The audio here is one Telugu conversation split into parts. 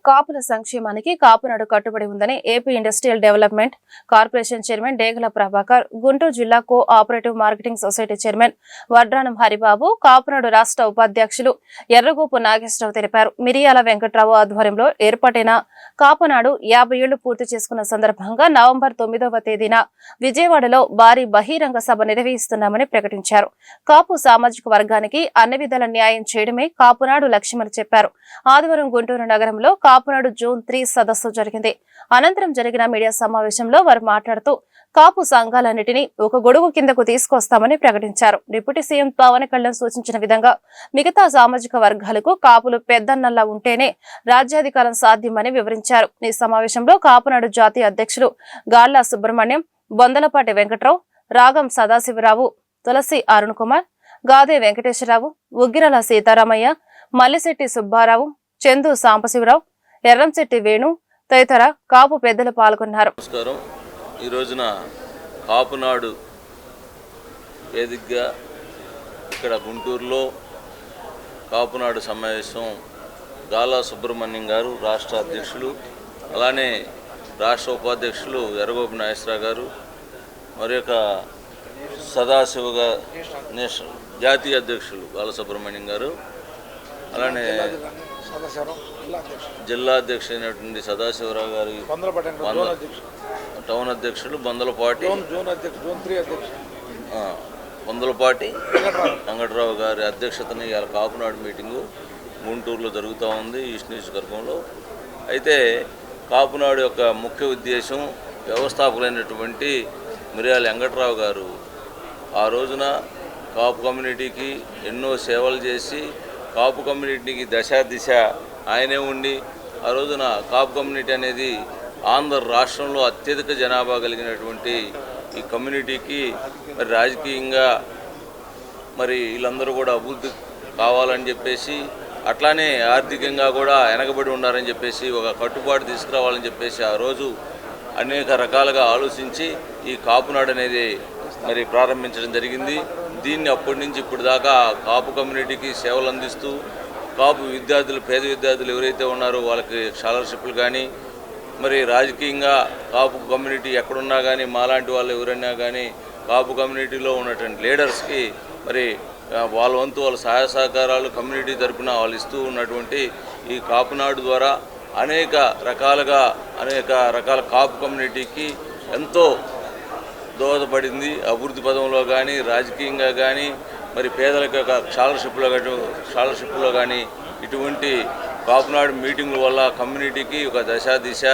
కాపుల సంక్షేమానికి కాపునాడు కట్టుబడి ఉందని AP industrial development corporation chairman Degala Prabhakar, Guntur జిల్లా cooperative marketing society chairman Vadranam Haribabu, Kapunadu రాష్ట్ర ఉపాధ్యక్షులు ఎర్రగోపు నాగేశ్వరరావు తెలిపారు. మిరియాల వెంకట్రావు ఆధ్వర్యంలో ఏర్పాటైన కాపునాడు 50 ఏళ్లు పూర్తి చేసుకున్న సందర్భంగా నవంబర్ 9వ తేదీన విజయవాడలో భారీ బహిరంగ సభ నిర్వహిస్తున్నామని ప్రకటించారు. కాపు సామాజిక వర్గానికి అన్ని విధాల న్యాయం చేయడమే కాపునాడు లక్ష్యమని చెప్పారు. ఆదివారం గుంటూరు నగరంలో కాపునాడు జూన్ 3 సదస్సు జరిగింది. అనంతరం జరిగిన మీడియా సమావేశంలో వారు మాట్లాడుతూ కాపు సంఘాలన్నింటినీ ఒక గొడుగు కిందకు తీసుకొస్తామని ప్రకటించారు. డిప్యూటీ సీఎం పవన్ కళ్యాణ్ సూచించిన విధంగా మిగతా సామాజిక వర్గాలకు కాపులు పెద్దన్నల్లా ఉంటేనే రాజ్యాధికారం సాధ్యమని వివరించారు. ఈ సమావేశంలో కాపునాడు జాతీయ అధ్యక్షులు గాళ్ల సుబ్రహ్మణ్యం, బొందలపాటి వెంకట్రావు, రాగం సదాశివరావు, తులసి అరుణ్ కుమార్, గాదే వెంకటేశ్వరరావు, ఉగ్గిరాల సీతారామయ్య, మల్లిశెట్టి సుబ్బారావు, చందు సాంబశివరావు, ఎర్రంశెట్టి వేణు తదితర కాపు పెద్దలు పాల్గొన్నారు. నమస్కారం. ఈ రోజున కాపునాడు వేదికగా ఇక్కడ గుంటూరులో కాపునాడు సమావేశం గాలా సుబ్రహ్మణ్యం గారు రాష్ట్ర అధ్యక్షులు, అలానే రాష్ట్ర ఉపాధ్యక్షులు ఎర్రగోపు నాగేశ్వరరావు గారు, మరి యొక్క సదాశివ జాతీయ అధ్యక్షులు గాలా సుబ్రహ్మణ్యం గారు, అలానే జిల్లా అధ్యక్షుడైనటువంటి సదాశివరావు గారి టౌన్ అధ్యక్షులు బొందలపాటి వెంకటరావు గారి అధ్యక్షతని ఇవాళ కాపునాడు మీటింగు గుంటూరులో జరుగుతూ ఉంది, ఈస్ట్ నియోజకవర్గంలో. అయితే కాపునాడు యొక్క ముఖ్య ఉద్దేశం వ్యవస్థాపకులైనటువంటి మిరియాల వెంకటరావు గారు ఆ రోజున కాపు కమ్యూనిటీకి ఎన్నో సేవలు చేసి కాపు కమ్యూనిటీకి దిశ ఆయనే ఉండి ఆ రోజున కాపు కమ్యూనిటీ అనేది ఆంధ్ర రాష్ట్రంలో అత్యధిక జనాభా కలిగినటువంటి ఈ కమ్యూనిటీకి మరి రాజకీయంగా మరి వీళ్ళందరూ కూడా అభివృద్ధి కావాలని చెప్పేసి, అట్లానే ఆర్థికంగా కూడా వెనకబడి ఉన్నారని చెప్పేసి ఒక కట్టుబాటు తీసుకురావాలని చెప్పేసి ఆ రోజు అనేక రకాలుగా ఆలోచించి ఈ కాపునాడు అనేది మరి ప్రారంభించడం జరిగింది. దీన్ని అప్పటి నుంచి ఇప్పుడు దాకా కాపు కమ్యూనిటీకి సేవలు అందిస్తూ కాపు విద్యార్థులు, పేద విద్యార్థులు ఎవరైతే ఉన్నారో వాళ్ళకి స్కాలర్షిప్లు కానీ, మరి రాజకీయంగా కాపు కమ్యూనిటీ ఎక్కడున్నా కానీ మాలాంటి వాళ్ళు ఎవరైనా కానీ కాపు కమ్యూనిటీలో ఉన్నటువంటి లీడర్స్కి మరి వాళ్ళ వంతు వాళ్ళ సహాయ సహకారాలు కమ్యూనిటీ తరఫున వాళ్ళు ఇస్తూ ఉన్నటువంటి ఈ కాపునాడు ద్వారా అనేక రకాల కాపు కమ్యూనిటీకి ఎంతో దోహదపడింది. అభివృద్ధి పదంలో కానీ, రాజకీయంగా కానీ, మరి పేదలకు స్కాలర్షిప్లో కానీ ఇటువంటి కాపునాడు మీటింగుల వల్ల కమ్యూనిటీకి ఒక దిశ.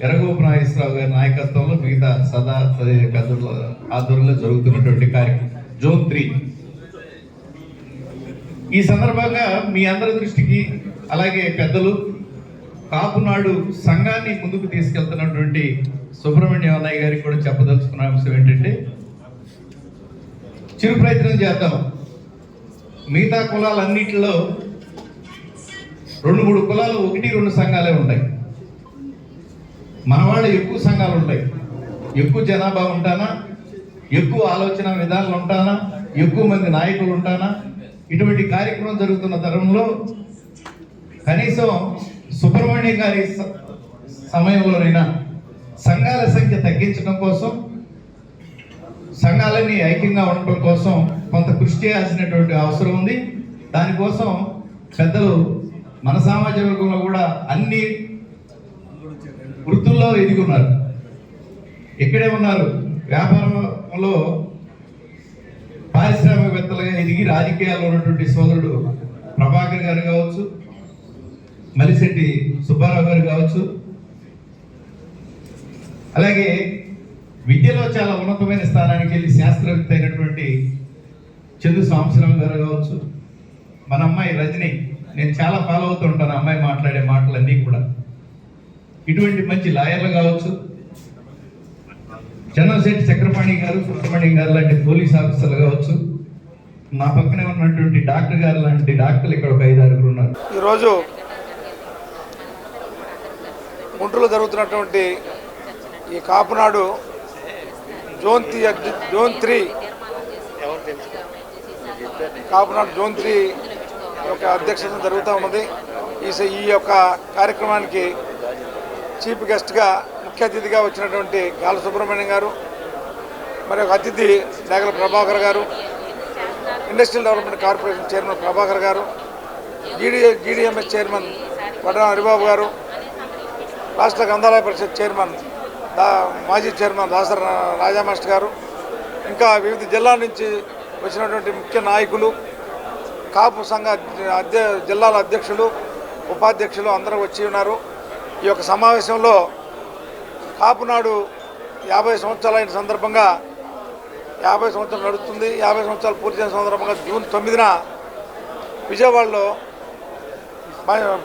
ఎర్రగోపు నాగేశ్వరరావు గారి నాయకత్వంలో మిగతా సదా ఆధ్వర్యంలో జరుగుతున్నటువంటి కార్యక్రమం జూన్ 3. ఈ సందర్భంగా మీ అందరి దృష్టికి అలాగే పెద్దలు కాపునాడు సంఘాన్ని ముందుకు తీసుకెళ్తున్నటువంటి సుబ్రహ్మణ్యం అన్నయ్య గారికి కూడా చెప్పదలుచుకున్న అంశం ఏంటంటే, చిరు ప్రయత్నం చేద్దాం. మిగతా కులాలన్నింటిలో 2-3 కులాలు 1-2 సంఘాలే ఉంటాయి. మన వాళ్ళు ఎక్కువ సంఘాలు ఉంటాయి. ఎక్కువ జనాభా ఉంటానా, ఎక్కువ ఆలోచన విధానాలు ఉంటానా, ఎక్కువ మంది నాయకులు ఉంటానా, ఇటువంటి కార్యక్రమం జరుగుతున్న తరంలో కనీసం సుబ్రహ్మణ్యం గారి సమయంలోనైనా సంఘాల సంఖ్య తగ్గించడం కోసం, సంఘాలన్నీ ఐక్యంగా ఉండటం కోసం కొంత కృషి చేయాల్సినటువంటి అవసరం ఉంది. దానికోసం పెద్దలు మన సామాజిక వర్గంలో కూడా అన్ని వృత్తుల్లో ఎదిగి ఉన్నారు. ఇక్కడే ఉన్నారు. వ్యాపారంలో పారిశ్రామికవేత్తలుగా ఎదిగి రాజకీయాల్లో ఉన్నటువంటి సోదరుడు ప్రభాకర్ గారు కావచ్చు, మల్లిశెట్టి సుబ్బారావు గారు కావచ్చు, అలాగే విద్యలో చాలా ఉన్నతమైన స్థానానికి వెళ్ళి శాస్త్రవేత్త అయినటువంటి చందు సాంబశివరావు గారు కావచ్చు, మన అమ్మాయి రజని, నేను చాలా ఫాలో అవుతూ ఉంటాను అమ్మాయి మాట్లాడే మాటలన్నీ కూడా. ఇటువంటి మంచి లాయర్లు కావచ్చు, చంద్రశెట్టి చక్రపాణి గారు, సుబ్రహ్మణ్యం గారు లాంటి పోలీస్ ఆఫీసర్లు కావచ్చు, మా పక్కనే ఉన్నటువంటి డాక్టర్ గారు లాంటి డాక్టర్లు ఇక్కడ ఒక 5-6 ఉన్నారు. ఈరోజు గుంటూరులో జరుగుతున్నటువంటి ఈ కాపునాడు జూన్ 3 కాపునాడు జూన్ 3 యొక్క అధ్యక్షత జరుగుతూ ఉన్నది. ఈ యొక్క కార్యక్రమానికి చీఫ్ గెస్ట్గా ముఖ్య అతిథిగా వచ్చినటువంటి గాల సుబ్రహ్మణ్యం గారు, మరి ఒక అతిథి డేగల ప్రభాకర్ గారు, industrial development corporation chairman Prabhakar గారు, జీడీఎంఎస్ చైర్మన్ వడ్రాన హరిబాబు గారు, రాష్ట్ర గ్రంథాలయ పరిషత్ చైర్మన్ మాజీ చైర్మన్ దాసర రాజా మాస్టర్ గారు, ఇంకా వివిధ జిల్లాల నుంచి వచ్చినటువంటి ముఖ్య నాయకులు, కాపు సంఘ జిల్లాల అధ్యక్షులు, ఉపాధ్యక్షులు అందరూ వచ్చి ఉన్నారు. ఈ యొక్క సమావేశంలో కాపునాడు 50 సంవత్సరాలు అయిన సందర్భంగా 50 సంవత్సరాలు నడుస్తుంది. 50 సంవత్సరాలు పూర్తి చేసిన సందర్భంగా జూన్ 9న విజయవాడలో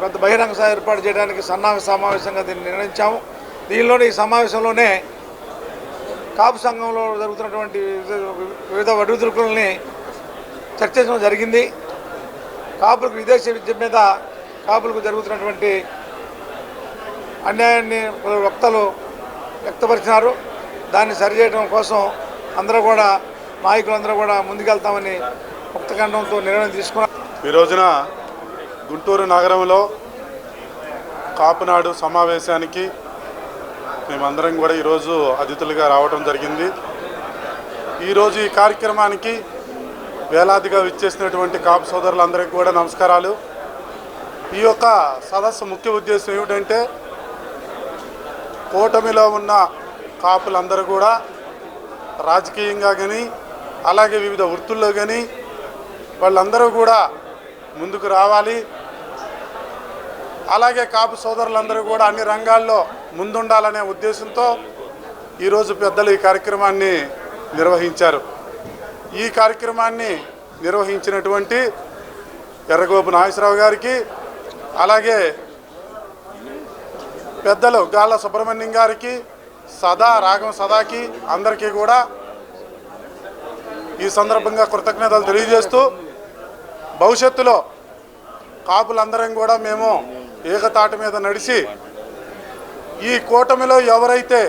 పెద్ద బహిరంగ సభ ఏర్పాటు చేయడానికి సన్నాహక సమావేశంగా దీన్ని నిర్ణయించాము. ఈ సమావేశంలోనే కాపు సంఘంలో జరుగుతున్నటువంటి వివిధ ఒడిదుడుకుల్ని చర్చించడం జరిగింది. కాపులకు విదేశీ విద్య మీద కాపులకు జరుగుతున్నటువంటి అన్యాయాన్ని వక్తలు వ్యక్తపరిచినారు. దాన్ని సరిచేయడం కోసం నాయకులందరూ కూడా ముందుకెళ్తామని ముక్తఖండంతో నిర్ణయం తీసుకున్నారు. ఈ రోజున గుంటూరు నగరంలో కాపునాడు సమావేశానికి మేమందరం కూడా ఈరోజు అతిథులుగా రావడం జరిగింది. ఈరోజు ఈ కార్యక్రమానికి వేలాదిగా విచ్చేసినటువంటి కాపు సోదరులందరికీ కూడా నమస్కారాలు. ఈ యొక్క సదస్సు ముఖ్య ఉద్దేశం ఏమిటంటే, కూటమిలో ఉన్న కాపులందరూ కూడా రాజకీయంగా కానీ అలాగే వివిధ వృత్తుల్లో కానీ వాళ్ళందరూ కూడా ముందుకు రావాలి. అలాగే కాపు సోదరులందరూ కూడా అన్ని రంగాల్లో ముందుండాలనే ఉద్దేశంతో ఈరోజు పెద్దలు ఈ కార్యక్రమాన్ని నిర్వహించారు. ఈ కార్యక్రమాన్ని నిర్వహించినటువంటి ఎర్రగోపు నాగేశ్వరరావు గారికి, అలాగే పెద్దలు గాళ్ళ సుబ్రహ్మణ్యం గారికి, రాగం సదాకి అందరికీ కూడా ఈ సందర్భంగా కృతజ్ఞతలు తెలియజేస్తూ, భవిష్యత్తులో కాపులందరం కూడా మేము ఏకతాటి మీద నడిచి ఈ కూటమిలో ఎవరైతే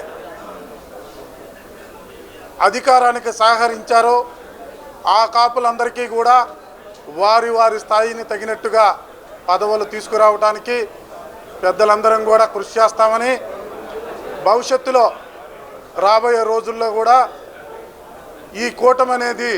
అధికారానికి సహకరించారో ఆ కాపులందరికీ కూడా వారి వారి స్థాయిని తగినట్టుగా పదవులు తీసుకురావడానికి పెద్దలందరం కూడా కృషి చేస్తామని, భవిష్యత్తులో రాబోయే రోజుల్లో కూడా ఈ కూటమి అనేది